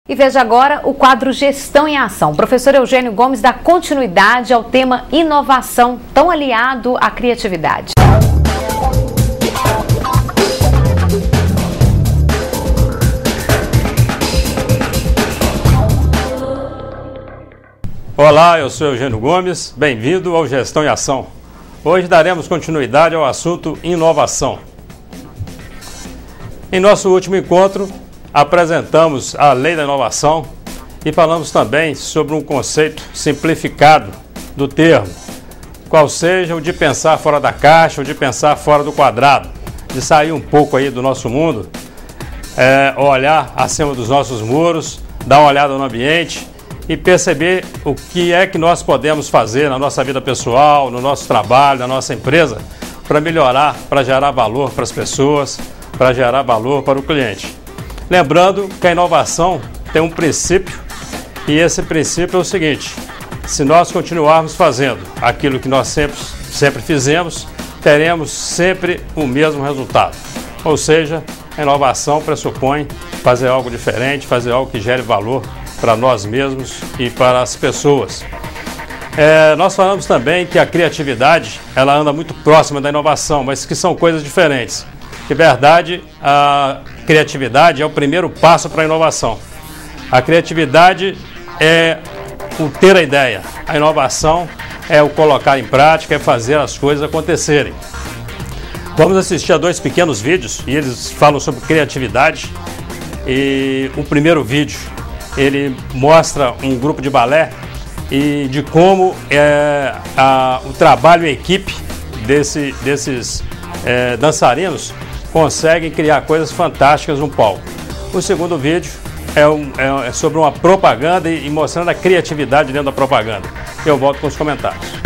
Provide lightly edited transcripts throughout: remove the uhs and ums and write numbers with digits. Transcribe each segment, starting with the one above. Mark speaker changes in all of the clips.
Speaker 1: E veja agora o quadro Gestão em Ação. O professor Eugênio Gomes dá continuidade ao tema inovação, tão aliado à criatividade.
Speaker 2: Olá, eu sou Eugênio Gomes, bem-vindo ao Gestão em Ação. Hoje daremos continuidade ao assunto inovação. Em nosso último encontro, apresentamos a Lei da Inovação e falamos também sobre um conceito simplificado do termo, qual seja o de pensar fora da caixa, o de pensar fora do quadrado, de sair um pouco aí do nosso mundo, olhar acima dos nossos muros, dar uma olhada no ambiente e perceber o que é que nós podemos fazer na nossa vida pessoal, no nosso trabalho, na nossa empresa, para melhorar, para gerar valor para as pessoas, para gerar valor para o cliente. Lembrando que a inovação tem um princípio e esse princípio é o seguinte: se nós continuarmos fazendo aquilo que nós sempre fizemos, teremos sempre o mesmo resultado. Ou seja, a inovação pressupõe fazer algo diferente, fazer algo que gere valor para nós mesmos e para as pessoas. Nós falamos também que a criatividade ela anda muito próxima da inovação, mas que são coisas diferentes. De verdade, a criatividade é o primeiro passo para a inovação. A criatividade é o ter a ideia. A inovação é o colocar em prática, é fazer as coisas acontecerem. Vamos assistir a dois pequenos vídeos e eles falam sobre criatividade. E o primeiro vídeo, ele mostra um grupo de balé e de como o trabalho em equipe desses dançarinos conseguem criar coisas fantásticas no palco. O segundo vídeo é sobre uma propaganda e mostrando a criatividade dentro da propaganda. Eu volto com os comentários.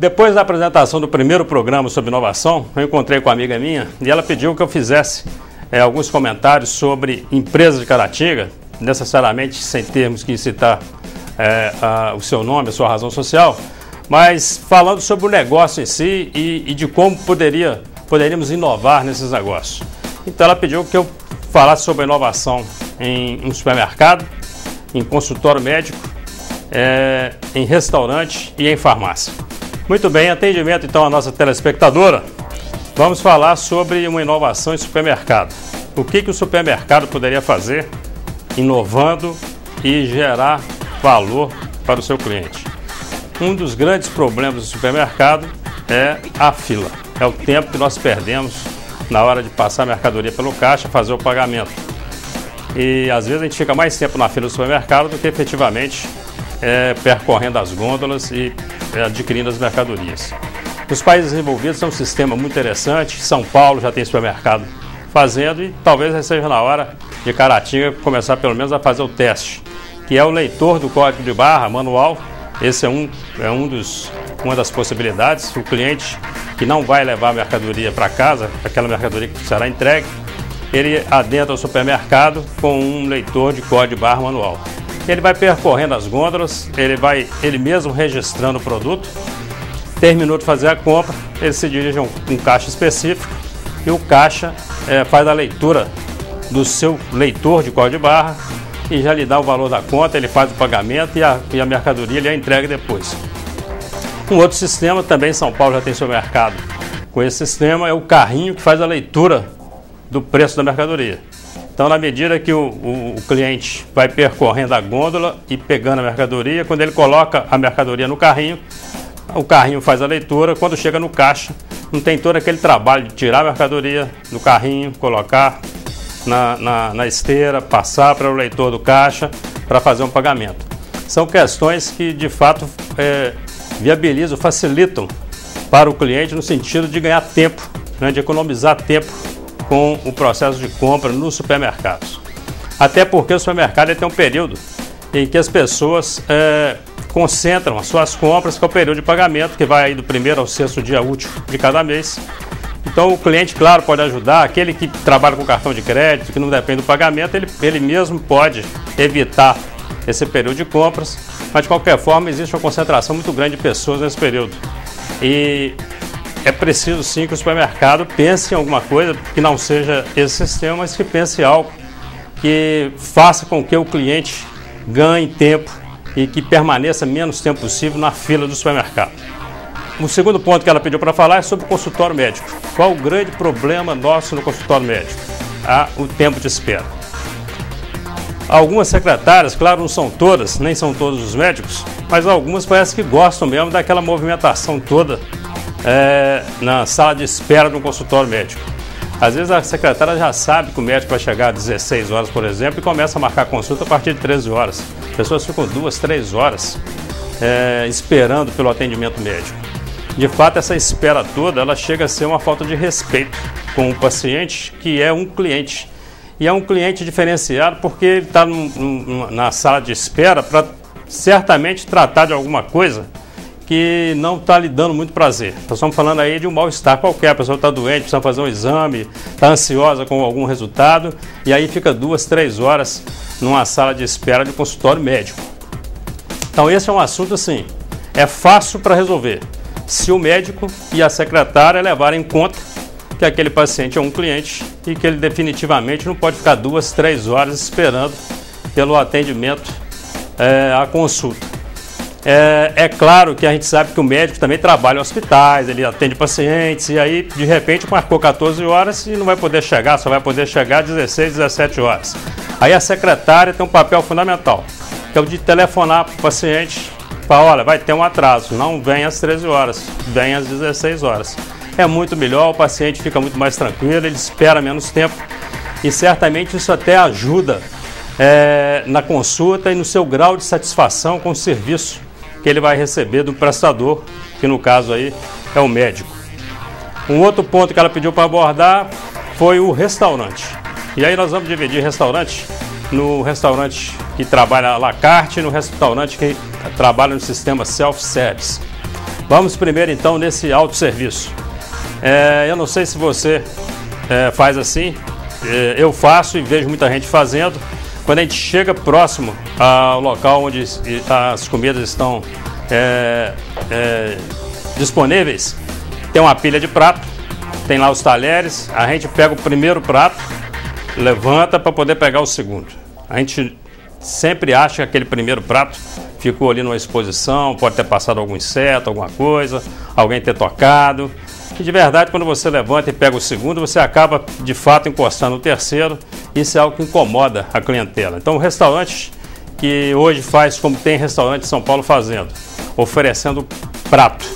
Speaker 2: Depois da apresentação do primeiro programa sobre inovação, eu encontrei com uma amiga minha e ela pediu que eu fizesse alguns comentários sobre empresas de Caratinga, necessariamente sem termos que citar o seu nome, a sua razão social, mas falando sobre o negócio em si e de como poderíamos inovar nesses negócios. Então ela pediu que eu falasse sobre a inovação em um supermercado, em consultório médico, em restaurante e em farmácia. Muito bem, atendimento então à nossa telespectadora. Vamos falar sobre uma inovação em supermercado. O que o supermercado poderia fazer inovando e gerar valor para o seu cliente? Um dos grandes problemas do supermercado é a fila. É o tempo que nós perdemos na hora de passar a mercadoria pelo caixa, fazer o pagamento. E às vezes a gente fica mais tempo na fila do supermercado do que efetivamente percorrendo as gôndolas e adquirindo as mercadorias. Nos países desenvolvidos é um sistema muito interessante. São Paulo já tem supermercado fazendo e talvez seja na hora de Caratinga começar pelo menos a fazer o teste, que é o leitor do código de barra manual. Esse é uma das possibilidades. O cliente que não vai levar a mercadoria para casa, aquela mercadoria que será entregue, ele adentra o supermercado com um leitor de código de barra manual. Ele vai percorrendo as gôndolas, ele mesmo registrando o produto. Terminou de fazer a compra, ele se dirige a um caixa específico e o caixa faz a leitura do seu leitor de código de barra e já lhe dá o valor da conta, ele faz o pagamento e a mercadoria ele a entrega depois. Um outro sistema, também em São Paulo já tem supermercado com esse sistema, é o carrinho que faz a leitura do preço da mercadoria. Então, na medida que o cliente vai percorrendo a gôndola e pegando a mercadoria, quando ele coloca a mercadoria no carrinho, o carrinho faz a leitura. Quando chega no caixa, não tem todo aquele trabalho de tirar a mercadoria do carrinho, colocar na esteira, passar para o leitor do caixa para fazer um pagamento. São questões que, de fato, viabilizam, facilitam para o cliente no sentido de ganhar tempo, né, de economizar tempo com o processo de compra nos supermercados. Até porque o supermercado tem um período em que as pessoas concentram as suas compras, que é o período de pagamento, que vai aí do primeiro ao sexto dia útil de cada mês. Então o cliente, claro, pode ajudar. Aquele que trabalha com cartão de crédito, que não depende do pagamento, ele mesmo pode evitar esse período de compras, mas de qualquer forma existe uma concentração muito grande de pessoas nesse período. E é preciso sim que o supermercado pense em alguma coisa que não seja esse sistema, mas que pense em algo que faça com que o cliente ganhe tempo e que permaneça menos tempo possível na fila do supermercado. O segundo ponto que ela pediu para falar é sobre o consultório médico. Qual o grande problema nosso no consultório médico? O tempo de espera. Algumas secretárias, claro, não são todas, nem são todos os médicos, mas algumas parece que gostam mesmo daquela movimentação toda na sala de espera do consultório médico. Às vezes a secretária já sabe que o médico vai chegar às 16 horas, por exemplo, e começa a marcar consulta a partir de 13 horas. As pessoas ficam 2, 3 horas esperando pelo atendimento médico. De fato, essa espera toda, ela chega a ser uma falta de respeito com o paciente, que é um cliente. E é um cliente diferenciado porque ele está na sala de espera para certamente tratar de alguma coisa que não está lhe dando muito prazer. Nós estamos falando aí de um mal-estar qualquer, a pessoa está doente, precisa fazer um exame, está ansiosa com algum resultado, e aí fica 2, 3 horas numa sala de espera de consultório médico. Então esse é um assunto assim, é fácil para resolver, se o médico e a secretária levarem em conta que aquele paciente é um cliente e que ele definitivamente não pode ficar 2, 3 horas esperando pelo atendimento à consulta. É claro que a gente sabe que o médico também trabalha em hospitais, ele atende pacientes, e aí de repente marcou 14 horas e não vai poder chegar, só vai poder chegar às 16, 17 horas. Aí a secretária tem um papel fundamental, que é o de telefonar para o paciente, falar, olha, vai ter um atraso, não vem às 13 horas, vem às 16 horas. É muito melhor, o paciente fica muito mais tranquilo, ele espera menos tempo e certamente isso até ajuda na consulta e no seu grau de satisfação com o serviço que ele vai receber do prestador, que no caso aí é o médico. Um outro ponto que ela pediu para abordar foi o restaurante. E aí nós vamos dividir restaurante no restaurante que trabalha à la carte e no restaurante que trabalha no sistema self-service. Vamos primeiro então nesse autosserviço. Eu não sei se você faz assim, eu faço e vejo muita gente fazendo. Quando a gente chega próximo ao local onde as comidas estão disponíveis, tem uma pilha de prato, tem lá os talheres, a gente pega o primeiro prato, levanta para poder pegar o segundo. A gente sempre acha que aquele primeiro prato ficou ali numa exposição, pode ter passado algum inseto, alguma coisa, alguém ter tocado. E de verdade, quando você levanta e pega o segundo, você acaba de fato encostando no terceiro. Isso é algo que incomoda a clientela. Então o restaurante que hoje faz como tem restaurante em São Paulo fazendo, oferecendo prato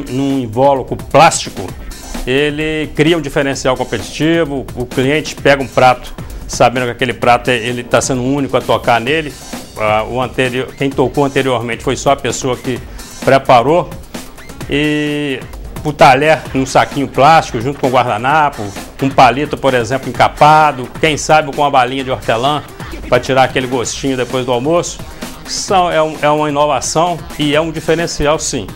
Speaker 2: num invólucro plástico, ele cria um diferencial competitivo. O cliente pega um prato sabendo que aquele prato ele está sendo o único a tocar nele. Quem tocou anteriormente foi só a pessoa que preparou. E o talher num saquinho plástico junto com guardanapo, um palito, por exemplo, encapado, quem sabe com uma balinha de hortelã para tirar aquele gostinho depois do almoço. É uma inovação e é um diferencial, sim.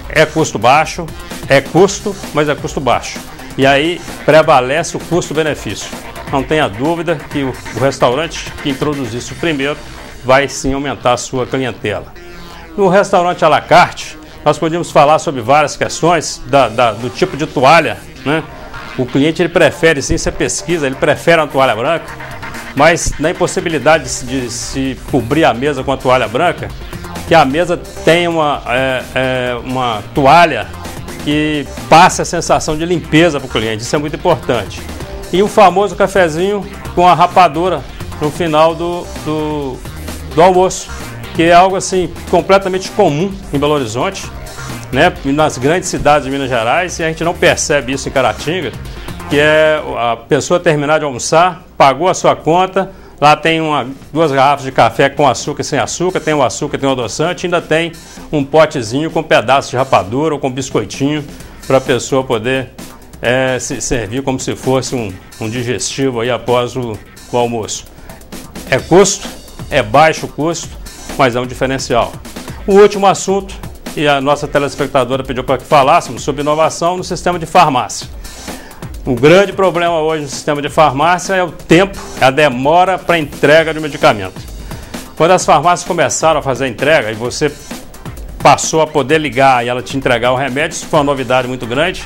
Speaker 2: É custo baixo, é custo, mas é custo baixo. E aí prevalece o custo-benefício. Não tenha dúvida que o restaurante que introduzir isso primeiro vai sim aumentar a sua clientela. No restaurante à la carte, nós podíamos falar sobre várias questões do tipo de toalha, né? O cliente ele prefere, sim, você pesquisa, ele prefere uma toalha branca, mas na impossibilidade de se cobrir a mesa com a toalha branca, que a mesa tenha uma toalha que passe a sensação de limpeza para o cliente. Isso é muito importante. E o famoso cafezinho com a rapadura no final do almoço, que é algo assim completamente comum em Belo Horizonte, né? Nas grandes cidades de Minas Gerais, e a gente não percebe isso em Caratinga, que é a pessoa terminar de almoçar, pagou a sua conta, lá tem duas garrafas de café com açúcar e sem açúcar, tem o açúcar, tem o adoçante, ainda tem um potezinho com pedaço de rapadura ou com biscoitinho para a pessoa poder se servir como se fosse um digestivo aí após o almoço. É custo, é baixo custo, mas é um diferencial. O último assunto, e a nossa telespectadora pediu para que falássemos sobre inovação no sistema de farmácia. O grande problema hoje no sistema de farmácia é o tempo, é a demora para a entrega de medicamento. Quando as farmácias começaram a fazer a entrega e você passou a poder ligar e ela te entregar o remédio, isso foi uma novidade muito grande.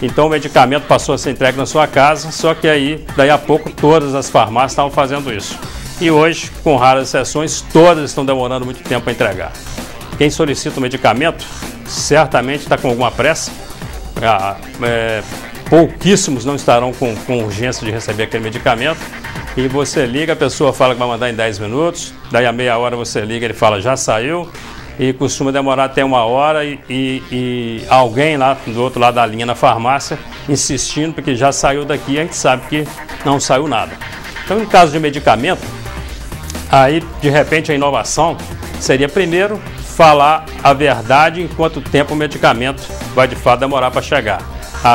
Speaker 2: Então o medicamento passou a ser entregue na sua casa, só que aí, daí a pouco, todas as farmácias estavam fazendo isso. E hoje, com raras exceções, todas estão demorando muito tempo para entregar. Quem solicita o medicamento, certamente está com alguma pressa. Pouquíssimos não estarão com urgência de receber aquele medicamento. E você liga, a pessoa fala que vai mandar em 10 minutos, daí a meia hora você liga, ele fala já saiu. E costuma demorar até 1 hora e alguém lá do outro lado da linha na farmácia insistindo porque já saiu daqui e a gente sabe que não saiu nada. Então, em caso de medicamento, aí de repente a inovação seria primeiro falar a verdade em quanto tempo o medicamento vai de fato demorar para chegar.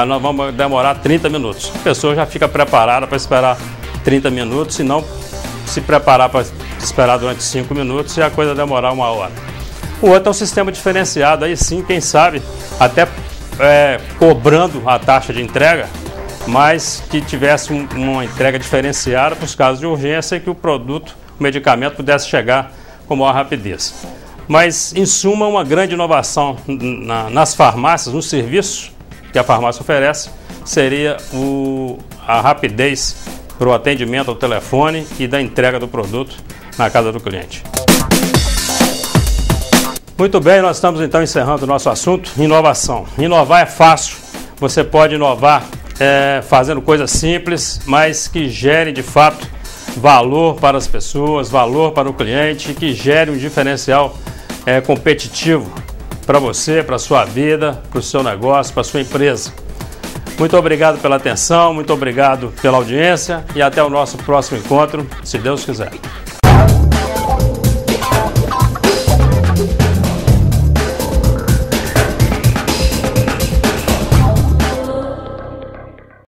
Speaker 2: Nós vamos demorar 30 minutos. A pessoa já fica preparada para esperar 30 minutos, se não se preparar para esperar durante 5 minutos e a coisa demorar 1 hora. O outro é um sistema diferenciado, aí sim, quem sabe, até cobrando a taxa de entrega, mas que tivesse uma entrega diferenciada para os casos de urgência e que o medicamento pudesse chegar com maior rapidez. Mas, em suma, uma grande inovação nas farmácias, no serviço que a farmácia oferece, seria a rapidez para o atendimento ao telefone e da entrega do produto na casa do cliente. Muito bem, nós estamos então encerrando o nosso assunto, inovação. Inovar é fácil, você pode inovar fazendo coisas simples, mas que gerem de fato valor para as pessoas, valor para o cliente, que gere um diferencial competitivo para você, para a sua vida, para o seu negócio, para a sua empresa. Muito obrigado pela atenção, muito obrigado pela audiência e até o nosso próximo encontro, se Deus quiser.